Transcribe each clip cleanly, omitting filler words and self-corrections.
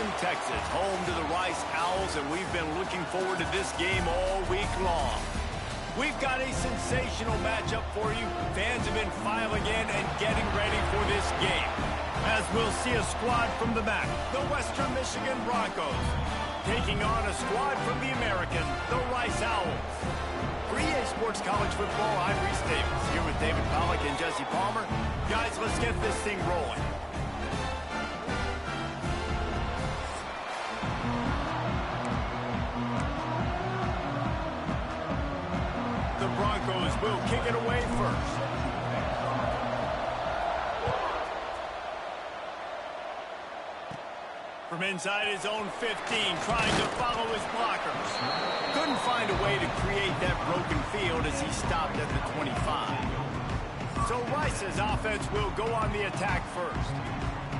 Austin, Texas, home to the Rice Owls, and we've been looking forward to this game all week long. We've got a sensational matchup for you. Fans have been filing in and getting ready for this game. As we'll see a squad from the back, the Western Michigan Broncos, taking on a squad from the American, the Rice Owls. For EA Sports College Football, I'm Reese Davis, here with David Pollack and Jesse Palmer. Guys, let's get this thing rolling. The Broncos will kick it away first. From inside his own 15, trying to follow his blockers. Couldn't find a way to create that broken field as he stopped at the 25. So Rice's offense will go on the attack first.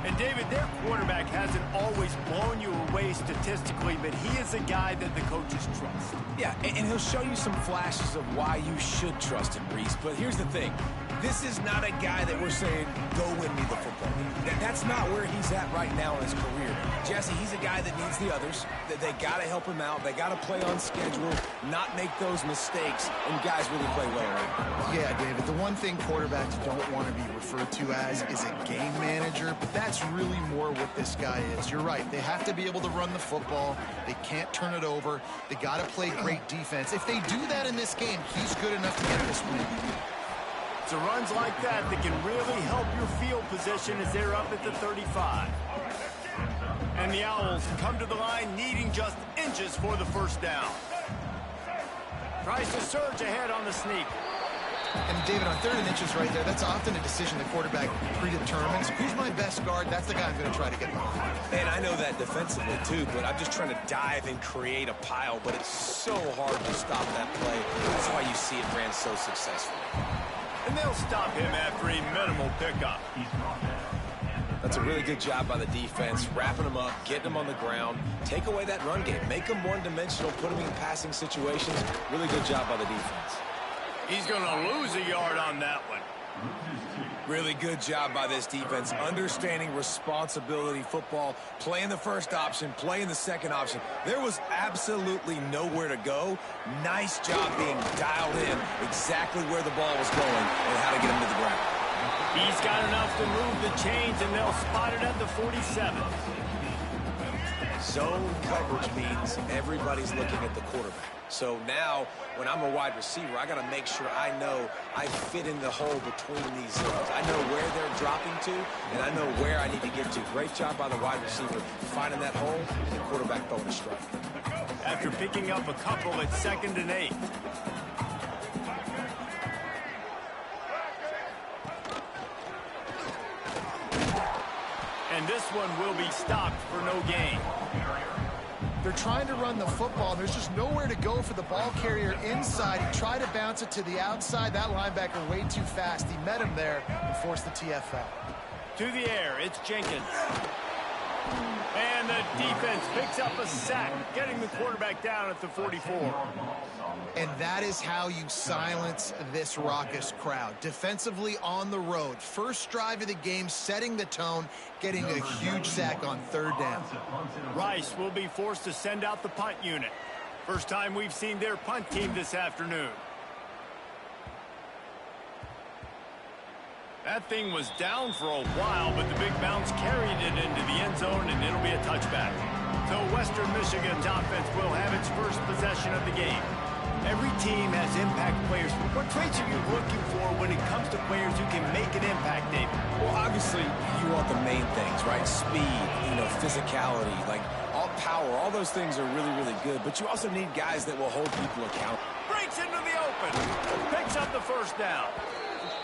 And David, their quarterback hasn't always blown you away statistically, but he is a guy that the coaches trust. Yeah, and he'll show you some flashes of why you should trust him, Reese. But here's the thing. This is not a guy that we're saying, go win me the football game. That's not where he's at right now in his career. Jesse, he's a guy that needs the others. They got to help him out. They got to play on schedule, not make those mistakes, and guys really play well right now. Yeah, David, the one thing quarterbacks don't want to be referred to as is a game manager, but that's really more what this guy is. You're right. They have to be able to run the football. They can't turn it over. They got to play great defense. If they do that in this game, he's good enough to get this win. It's runs like that can really help your field position as they're up at the 35. And the Owls come to the line needing just inches for the first down. Tries to surge ahead on the sneak. And David, on 3rd and inches right there, that's often a decision the quarterback predetermines. Who's my best guard? That's the guy I'm going to try to get behind. And I know that defensively, too, but I'm just trying to dive and create a pile, but it's so hard to stop that play. That's why you see it ran so successfully. And they'll stop him after a minimal pickup. That's a really good job by the defense, wrapping him up, getting him on the ground, take away that run game, make him one-dimensional, put him in passing situations. Really good job by the defense. He's going to lose a yard on that one. Really good job by this defense, understanding responsibility football, playing the first option, playing the second option. There was absolutely nowhere to go. Nice job being dialed in exactly where the ball was going and how to get him to the ground. He's got enough to move the chains, and they'll spot it at the 47. Zone coverage means everybody's looking at the quarterback. So now, when I'm a wide receiver, I got to make sure I know I fit in the hole between these zones. I know where they're dropping to, and I know where I need to get to. Great job by the wide receiver finding that hole, and the quarterback throwing a strike. After picking up a couple at 2nd and 8. And this one will be stopped for no gain. They're trying to run the football, and there's just nowhere to go for the ball carrier inside. He tried to bounce it to the outside. That linebacker way too fast. He met him there and forced the TFL. To the air, it's Jenkins. And the defense picks up a sack, getting the quarterback down at the 44. And that is how you silence this raucous crowd. Defensively on the road. First drive of the game, setting the tone, getting a huge sack on 3rd down. Rice will be forced to send out the punt unit. First time we've seen their punt team this afternoon. That thing was down for a while, but the big bounce carried it into the end zone, and it'll be a touchback. So Western Michigan's offense will have its first possession of the game. Every team has impact players. What traits are you looking for when it comes to players who can make an impact, David? Well, obviously, you want the main things, right? Speed, physicality, like all power. All those things are really, really good. But you also need guys that will hold people accountable. Breaks into the open. Picks up the first down.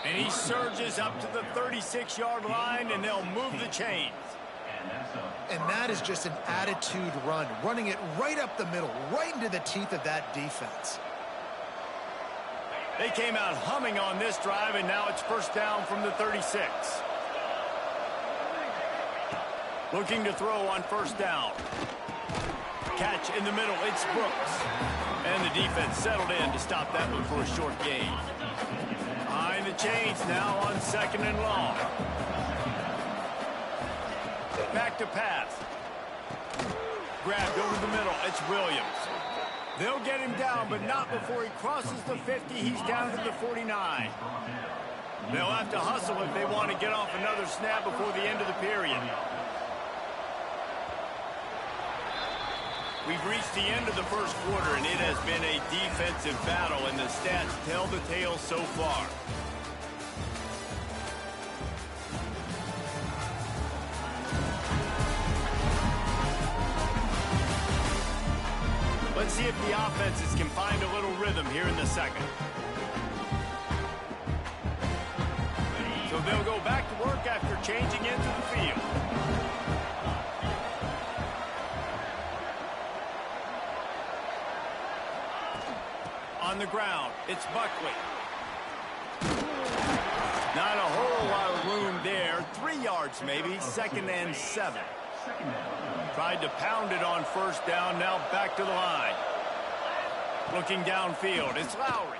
And he surges up to the 36-yard line, and they'll move the chains. And that is just an attitude run, running it right up the middle, right into the teeth of that defense. They came out humming on this drive, and now it's first down from the 36. Looking to throw on first down. Catch in the middle, it's Brooks. And the defense settled in to stop that one for a short gain. Behind the chains now on 2nd and long. Back to pass. Grabbed over the middle. It's Williams. They'll get him down, but not before he crosses the 50. He's down to the 49. They'll have to hustle if they want to get off another snap before the end of the period. We've reached the end of the first quarter, and it has been a defensive battle, and the stats tell the tale so far. Let's see if the offenses can find a little rhythm here in the second. So they'll go back to work after changing into the field. On the ground, it's Buckley. Not a whole lot of room there. 3 yards maybe, 2nd and 7. Tried to pound it on first down, now back to the line. Looking downfield, it's Lowry.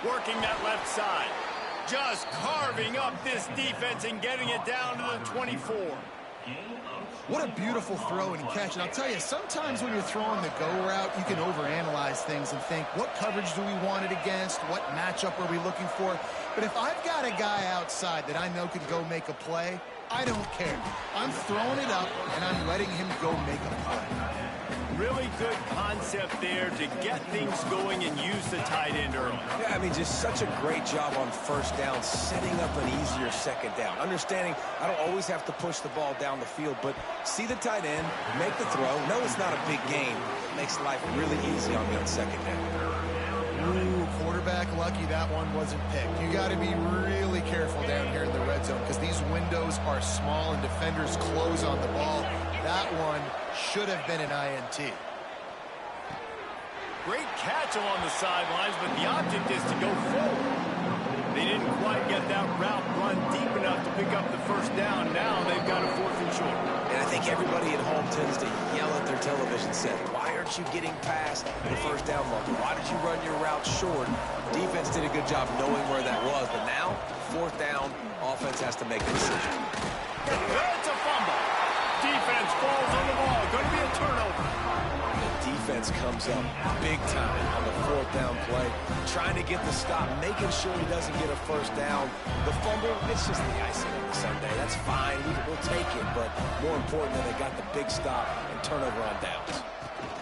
Working that left side. Just carving up this defense and getting it down to the 24. What a beautiful throw and catch. And I'll tell you, sometimes when you're throwing the go route, you can overanalyze things and think, what coverage do we want it against? What matchup are we looking for? But if I've got a guy outside that I know could go make a play, I don't care. I'm throwing it up, and I'm letting him go make a play. Really good concept there to get things going and use the tight end early. Yeah, I mean, just such a great job on first down, setting up an easier second down. Understanding I don't always have to push the ball down the field, but see the tight end, make the throw. No, it's not a big game. It makes life really easy on me on second down. Ooh, quarterback lucky that one wasn't picked. You got to be really careful down here in the red zone because these windows are small and defenders close on the ball. That one should have been an INT. Great catch along the sidelines, but the object is to go forward. They didn't quite get that route run deep enough to pick up the first down. Now they've got a 4th and short. And I think everybody at home tends to yell at their television set, why aren't you getting past the first down marker? Why did you run your route short? Defense did a good job knowing where that was, but now, 4th down, offense has to make a decision. It's a fumble. Defense falls on the ball. Going to be a turnover. The defense comes up big time on the 4th down play, trying to get the stop, making sure he doesn't get a first down. The fumble, it's just the icing on the Sunday. That's fine. We'll take it, but more important that they got the big stop and turnover on downs.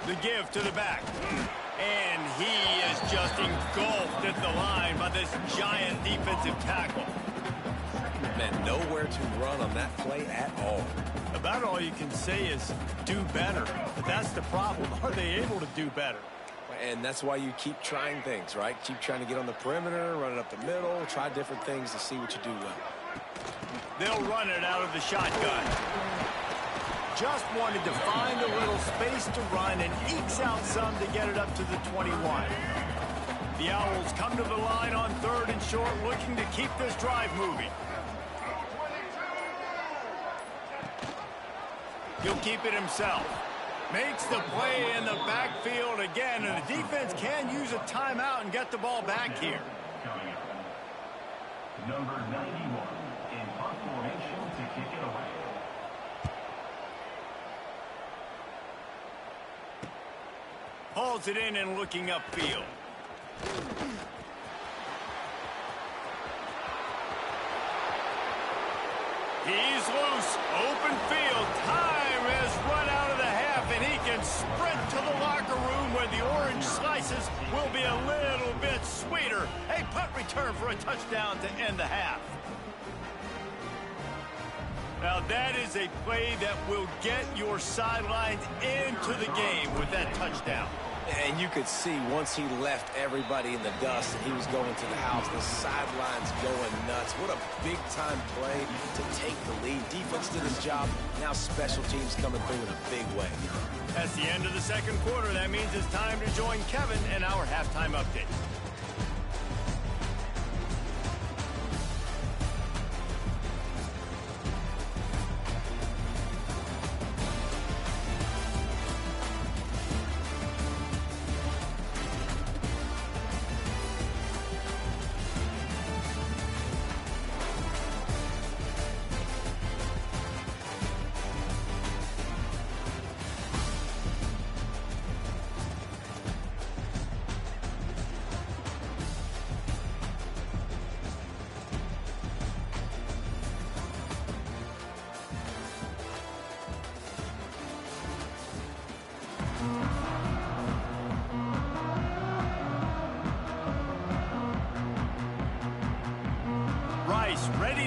The give to the back. And he is just engulfed at the line by this giant defensive tackle. Man, nowhere to run on that play at all. About all you can say is do better. But that's the problem. Are they able to do better? And that's why you keep trying things, right? Keep trying to get on the perimeter, run it up the middle, try different things to see what you do well. They'll run it out of the shotgun. Just wanted to find a little space to run and ekes out some to get it up to the 21. The Owls come to the line on 3rd and short, looking to keep this drive moving. He'll keep it himself. Makes the play in the backfield again, and the defense can use a timeout and get the ball back here. Number 91 in punt formation to kick it away. Hauls it in and looking upfield. He's loose. Open field. Time has run out of the half, and he can sprint to the locker room where the orange slices will be a little bit sweeter. A punt return for a touchdown to end the half. Now that is a play that will get your sidelines into the game with that touchdown. And you could see once he left everybody in the dust and he was going to the house, the sidelines going nuts. What a big-time play to take the lead. Defense did his job. Now special teams coming through in a big way. That's the end of the second quarter. That means it's time to join Kevin in our halftime update.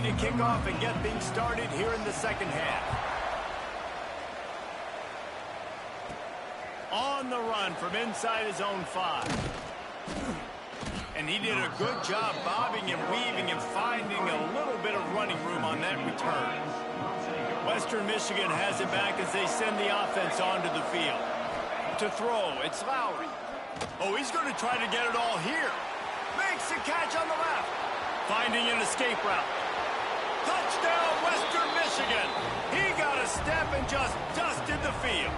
to kick off and get things started here in the second half. On the run from inside his own 5. And he did a good job bobbing and weaving and finding a little bit of running room on that return. Western Michigan has it back as they send the offense onto the field. To throw, it's Lowry. Oh, he's going to try to get it all here. Makes the catch on the left. Finding an escape route. Touchdown, Western Michigan. He got a step and just dusted the field.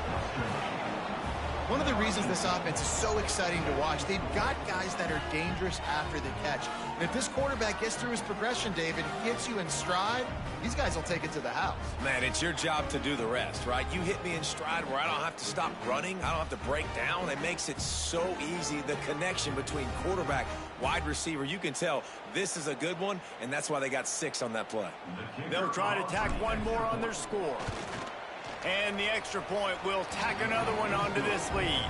One of the reasons this offense is so exciting to watch, they've got guys that are dangerous after the catch. And if this quarterback gets through his progression, David, hits you in stride, these guys will take it to the house. Man, it's your job to do the rest, right? You hit me in stride where I don't have to stop running. I don't have to break down. It makes it so easy. The connection between quarterback, wide receiver, you can tell this is a good one, and that's why they got 6 on that play. They'll try to tack one more on their score. And the extra point will tack another one onto this lead.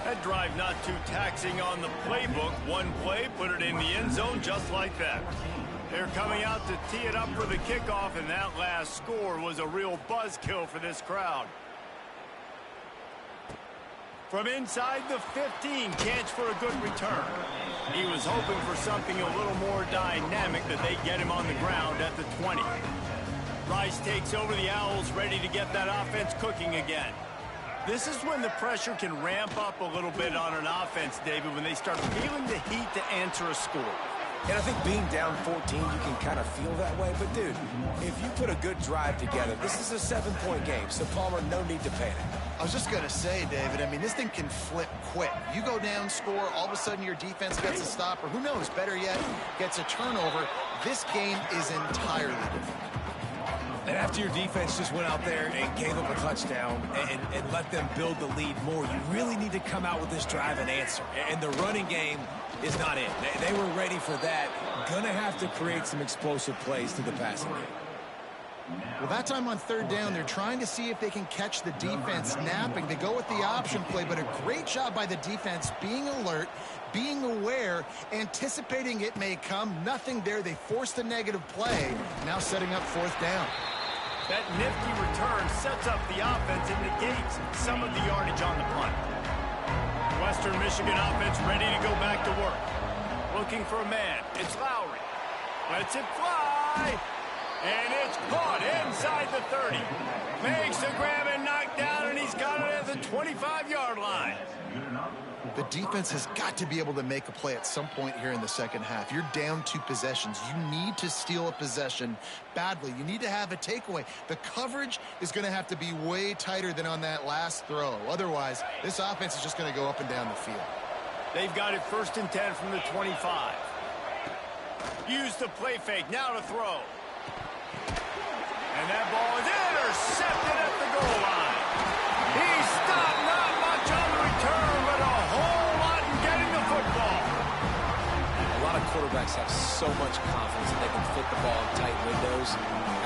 That drive not too taxing on the playbook. One play, put it in the end zone just like that. They're coming out to tee it up for the kickoff, and that last score was a real buzzkill for this crowd. From inside the 15, catch for a good return. He was hoping for something a little more dynamic, that they get him on the ground at the 20. Rice takes over the Owls, ready to get that offense cooking again. This is when the pressure can ramp up a little bit on an offense, David, when they start feeling the heat to answer a score. And I think being down 14, you can kind of feel that way. But, dude, if you put a good drive together, this is a 7-point game. So, Palmer, no need to panic. I was just going to say, David, I mean, this thing can flip quick. You go down, score, all of a sudden your defense gets a stop, or who knows, better yet, gets a turnover. This game is entirely different. And after your defense just went out there and gave up a touchdown and let them build the lead more, you really need to come out with this drive and answer. And the running game is not it. They were ready for that. Gonna have to create some explosive plays to the passing game. Well, that time on 3rd down, they're trying to see if they can catch the defense napping. They go with the option play, but a great job by the defense being alert, being aware, anticipating it may come. Nothing there. They forced a negative play, now setting up 4th down. That nifty return sets up the offense and negates some of the yardage on the punt. Western Michigan offense ready to go back to work. Looking for a man. It's Lowry. Lets it fly. And it's caught inside the 30. Makes the grab and knock down, and he's got it at the 25-yard line. The defense has got to be able to make a play at some point here in the second half. You're down 2 possessions. You need to steal a possession badly. You need to have a takeaway. The coverage is going to have to be way tighter than on that last throw. Otherwise, this offense is just going to go up and down the field. They've got it 1st and 10 from the 25. Use the play fake. Now to throw. And that ball is intercepted at the goal line. He stopped, not much on the return, but a whole lot in getting the football. A lot of quarterbacks have so much confidence that they can fit the ball in tight windows.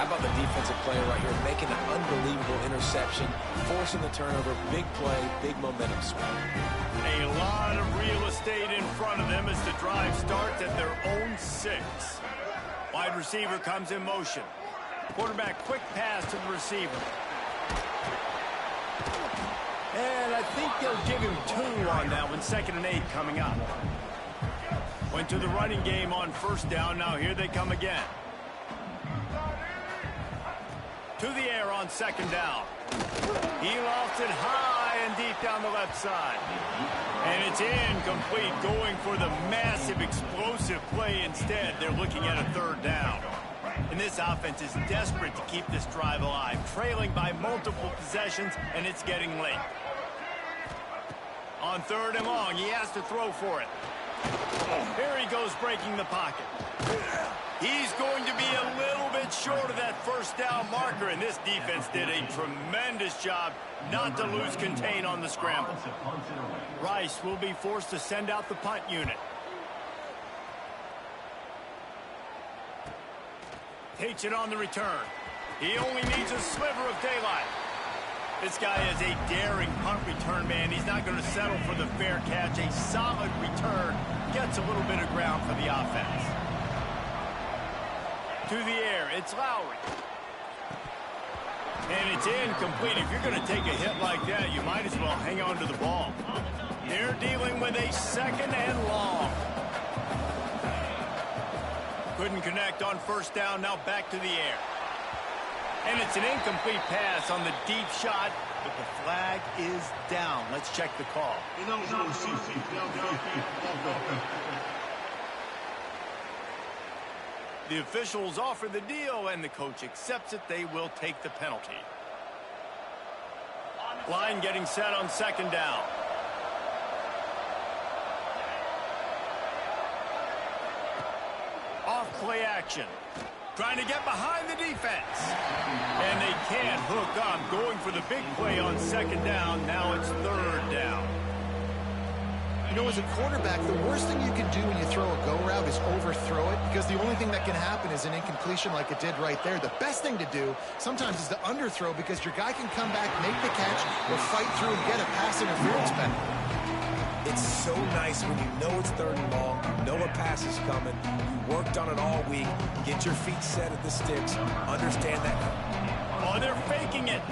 How about the defensive player right here making an unbelievable interception, forcing the turnover, big play, big momentum swing. A lot of real estate in front of them as the drive starts at their own 6. Wide receiver comes in motion. Quarterback quick pass to the receiver. And I think they'll give him 2 on that one. 2nd and 8 coming up. Went to the running game on 1st down. Now here they come again. To the air on 2nd down. He lofted high and deep down the left side. And it's incomplete, going for the massive explosive play instead. They're looking at a 3rd down. And this offense is desperate to keep this drive alive, trailing by multiple possessions, and it's getting late. On 3rd and long, he has to throw for it. Here he goes, breaking the pocket. He's going to be a little bit short of that 1st down marker, and this defense did a tremendous job not to lose contain on the scramble. Rice will be forced to send out the punt unit. Takes it on the return. He only needs a sliver of daylight. This guy is a daring punt return man. He's not going to settle for the fair catch. A solid return gets a little bit of ground for the offense. to the air. It's Lowry. And it's incomplete. If you're going to take a hit like that, you might as well hang on to the ball. They're dealing with a second and long. Couldn't connect on first down. Now back to the air. And it's an incomplete pass on the deep shot, but the flag is down. Let's check the call. The officials offer the deal, and the coach accepts it. They will take the penalty. Line getting set on second down. Off play action. Trying to get behind the defense. And they can't hook up. Going for the big play on second down. Now it's third down. You know, as a quarterback, the worst thing you can do when you throw a go route is overthrow it, because the only thing that can happen is an incompletion like it did right there. The best thing to do sometimes is to underthrow, because your guy can come back, make the catch, or fight through and get a pass interference penalty. It's so nice when you know it's third and long, you know a pass is coming, you worked on it all week, get your feet set at the sticks, understand that. Oh, they're faking it.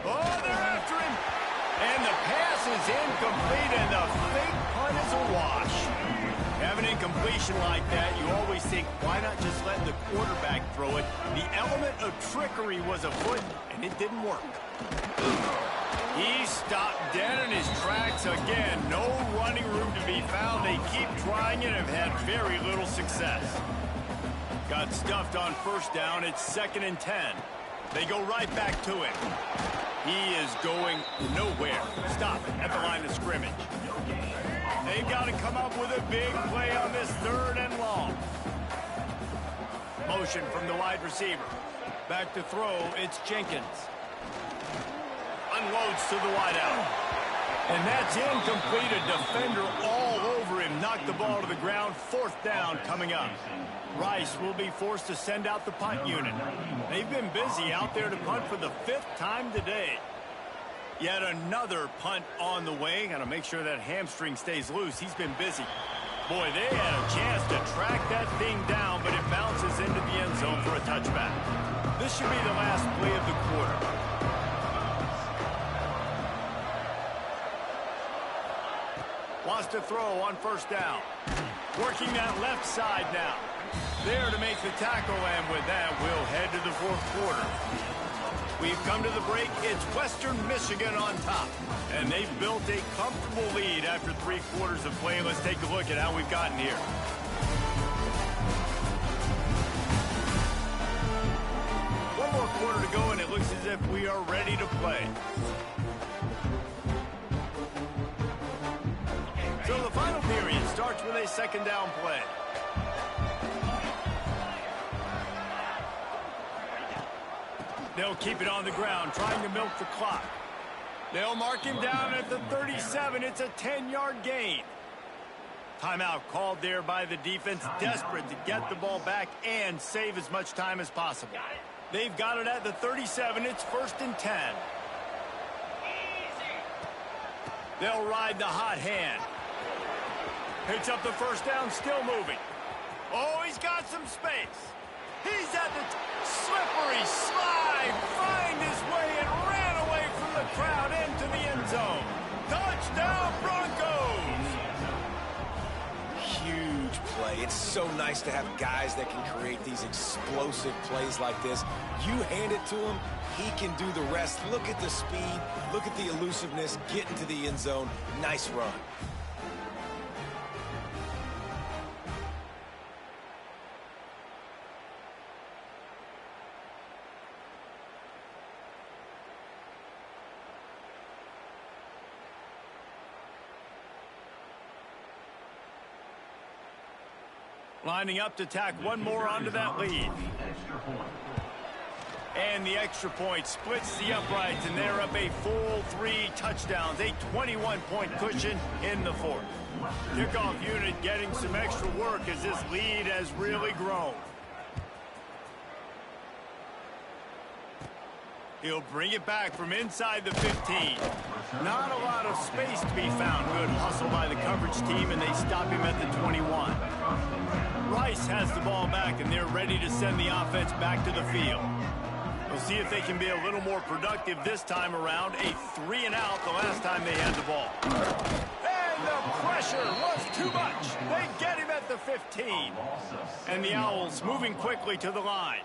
Oh, they're after him. And the pass is incomplete, and the fake punt is a wash. Have an incompletion like that, you always think, why not just let the quarterback throw it? The element of trickery was afoot, and it didn't work. He stopped dead in his tracks again. No running room to be found. They keep trying it and have had very little success. Got stuffed on first down. It's 2nd and 10. They go right back to him. He is going nowhere. Stop at the line of scrimmage. They've got to come up with a big play on this third and long. Motion from the wide receiver. Back to throw, it's Jenkins. Unloads to the wideout. And that's incomplete. A defender all over him. Knocked the ball to the ground. 4th down coming up. Rice will be forced to send out the punt unit. They've been busy out there to punt for the 5th time today. Yet another punt on the way. Got to make sure that hamstring stays loose. He's been busy. Boy, they had a chance to track that thing down, but it bounces into the end zone for a touchback. This should be the last play of the quarter. Wants to throw on first down. Working that left side now. There to make the tackle, and with that, we'll head to the 4th quarter. We've come to the break. It's Western Michigan on top, and they've built a comfortable lead after 3 quarters of play. Let's take a look at how we've gotten here. One more quarter to go, and it looks as if we are ready to play. So the final period starts with a 2nd down play. They'll keep it on the ground, trying to milk the clock. They'll mark him down at the 37. It's a 10-yard gain. Timeout called there by the defense, desperate to get the ball back and save as much time as possible. They've got it at the 37. It's 1st and 10. They'll ride the hot hand. Picks up the first down, still moving. Oh, he's got some space. He's at the slippery slide, find his way and ran away from the crowd into the end zone. Touchdown, Broncos! Huge play. It's so nice to have guys that can create these explosive plays like this. You hand it to him, he can do the rest. Look at the speed, look at the elusiveness, get into the end zone. Nice run. Lining up to tack one more onto that lead. And the extra point splits the uprights, and they're up a full 3 touchdowns, a 21-point cushion in the 4th. Kickoff unit getting some extra work as this lead has really grown. He'll bring it back from inside the 15. Not a lot of space to be found. Good hustle by the coverage team, and they stop him at the 21. Rice has the ball back, and they're ready to send the offense back to the field. We'll see if they can be a little more productive this time around. A 3 and out the last time they had the ball. And the pressure was too much. They get him at the 15. And the Owls moving quickly to the line.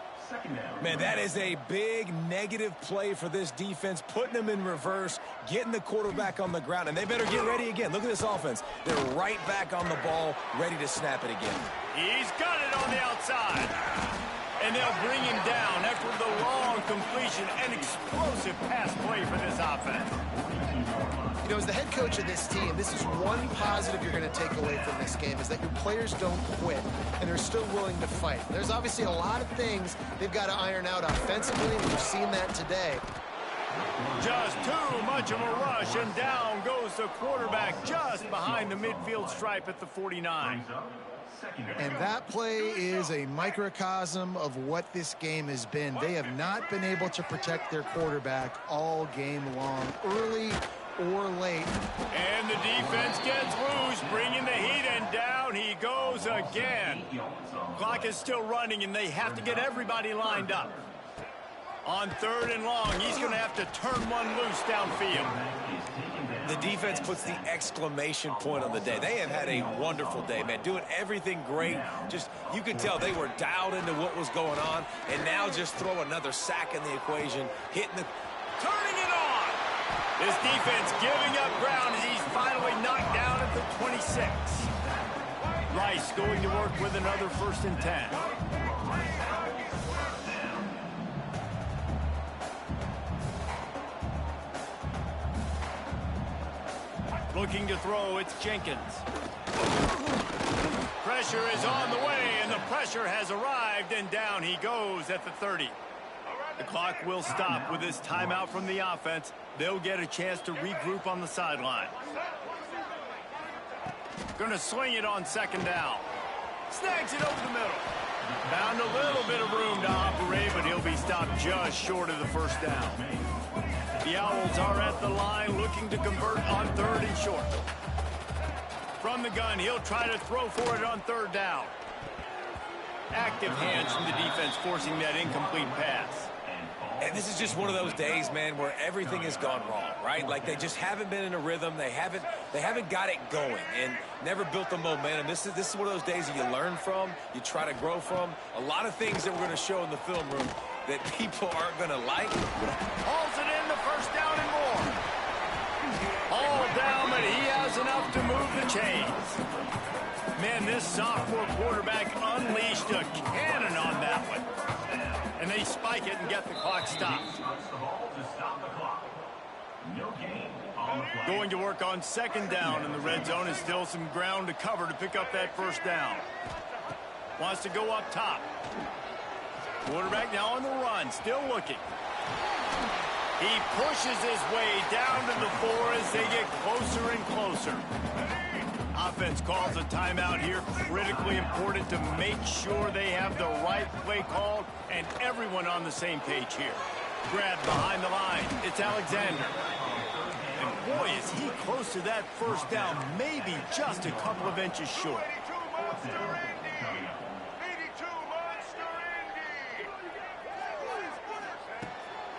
Man, that is a big negative play for this defense, putting them in reverse, getting the quarterback on the ground, and they better get ready again. Look at this offense. They're right back on the ball, ready to snap it again. He's got it on the outside. And they'll bring him down after the long completion. An explosive pass play for this offense. You know, as the head coach of this team, this is one positive you're going to take away from this game, is that your players don't quit, and they're still willing to fight. There's obviously a lot of things they've got to iron out offensively, and we've seen that today. Just too much of a rush, and down goes the quarterback just behind the midfield stripe at the 49. And that play is a microcosm of what this game has been. They have not been able to protect their quarterback all game long, early or late. And the defense gets loose, bringing the heat, and down he goes again. Clock is still running, and they have to get everybody lined up. On 3rd and long, he's going to have to turn one loose downfield. The defense puts the exclamation point on the day. They have had a wonderful day, man, doing everything great. Just, you could tell they were dialed into what was going on, and now just throw another sack in the equation, hitting the... Turning it on! This defense giving up ground as he's finally knocked down at the 26. Rice going to work with another 1st and 10. Looking to throw, it's Jenkins. Pressure is on the way, and the pressure has arrived, and down he goes at the 30. The clock will stop with this timeout from the offense. They'll get a chance to regroup on the sideline. Going to sling it on 2nd down. Snags it over the middle. Found a little bit of room to operate, but he'll be stopped just short of the 1st down. The Owls are at the line looking to convert on 3rd and short. From the gun, he'll try to throw for it on 3rd down. Active hands from the defense forcing that incomplete pass. And this is just one of those days, man, where everything has gone wrong, right? Like they just haven't been in a rhythm. They haven't got it going and never built the momentum. This is one of those days that you learn from, you try to grow from. A lot of things that we're going to show in the film room that people aren't going to like. Hauls it in, the 1st down and more. All down, but he has enough to move the chains. Man, this sophomore quarterback unleashed a cannon on that one. And they spike it and get the clock stopped. Going to work on 2nd down in the red zone, and still some ground to cover to pick up that 1st down. Wants to go up top. Quarterback now on the run, still looking. He pushes his way down to the 4 as they get closer and closer. Offense calls a timeout here. Critically important to make sure they have the right play called and everyone on the same page here. Grabbed behind the line. It's Alexander. And boy, is he close to that 1st down, maybe just a couple of inches short.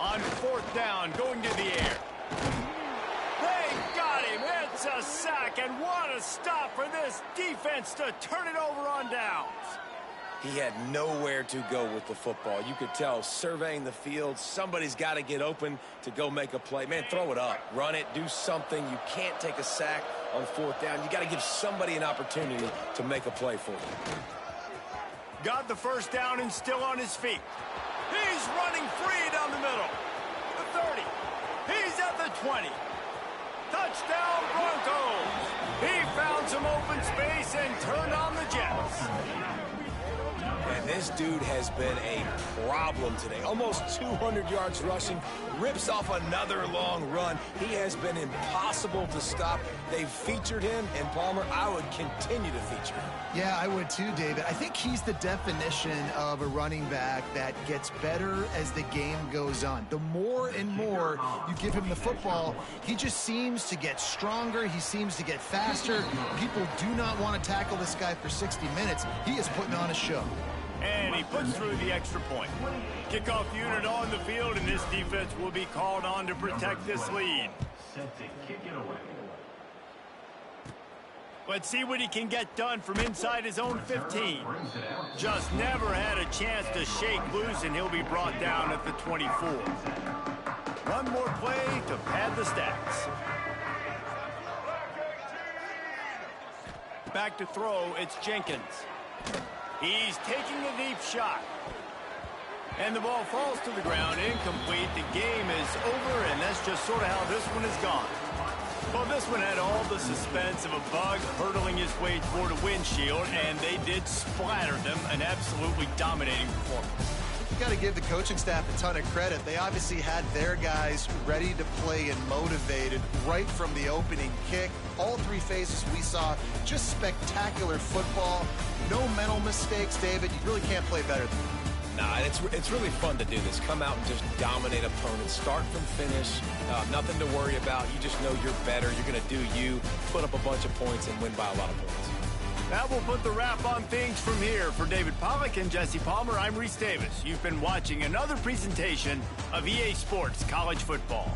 On 4th down, going to the air. They got him. It's a sack, and what a stop for this defense to turn it over on downs. He had nowhere to go with the football. You could tell, surveying the field, somebody's got to get open to go make a play. Man, throw it up, run it, do something. You can't take a sack on 4th down. You got to give somebody an opportunity to make a play for you. Got the 1st down and still on his feet. He's running free down the middle. The 30. He's at the 20. Touchdown, Broncos. He found some open space and turned on the Jets. And This dude has been a problem today. Almost 200 yards rushing, rips off another long run. He has been impossible to stop. They've featured him, and Palmer, I would continue to feature him. Yeah, I would too, David. I think he's the definition of a running back that gets better as the game goes on. The more and more you give him the football, he just seems to get stronger. He seems to get faster. People do not want to tackle this guy for 60 minutes. He is putting on a show. And he puts through the extra point. Kickoff unit on the field, and this defense will be called on to protect this lead. Set to kick it away. Let's see what he can get done from inside his own 15. Just never had a chance to shake loose, and he'll be brought down at the 24. One more play to pad the stats. Back to throw, it's Jenkins. He's taking a deep shot. And the ball falls to the ground, incomplete. The game is over, and that's just sort of how this one has gone. Well, this one had all the suspense of a bug hurtling his way toward a windshield, and they did splatter them. An absolutely dominating performance. You've got to give the coaching staff a ton of credit. They obviously had their guys ready to play and motivated right from the opening kick. All three phases we saw, just spectacular football. No mental mistakes, David. You really can't play better than that. Nah, it's really fun to do this. Come out and just dominate opponents. Start from finish. Nothing to worry about. You just know you're better. You're going to do you, put up a bunch of points, and win by a lot of points. That will put the wrap on things from here. For David Pollack and Jesse Palmer, I'm Reese Davis. You've been watching another presentation of EA Sports College Football.